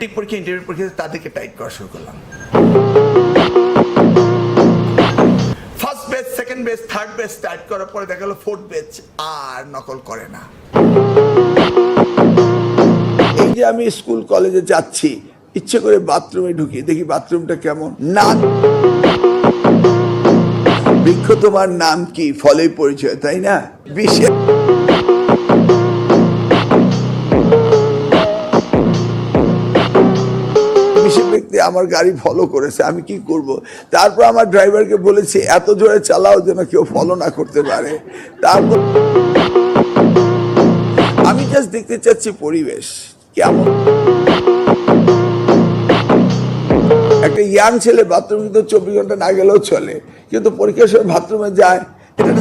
Metric পরীক্ষা interview পরীক্ষা তাদেরকে টাইট করা শুরু করলাম। ফার্স্ট বেচ, সেকেন্ড বেচ, থার্ড বেচ টাইট করার পরে দেখা গেল ফোর্থ বেচ আর নকল করে না। এই যে আমি স্কুল কলেজে যাচ্ছি, ইচ্ছে করে বাথরুমে ঢুকি, দেখি বাথরুমটা কেমন না। বৃক্ষ তোমার নাম কি, ফলেই পরিচয়, তাই না? বিশেষ ব্যক্তি আমার গাড়ি ফলো করেছে, আমি কি করব? তারপর আমার ড্রাইভারকে বলেছি এত জোরে চালাও যেন কেউ ফলো না করতে পারে। তারপর আমি জাস্ট দেখতে চাচ্ছি পরিবেশ কেমন। একটা ইয়াং ছেলে বাথরুমে কিন্তু 24 ঘন্টা না গেলেও চলে, কিন্তু পরীক্ষার সময় বাথরুমে যায়, এটা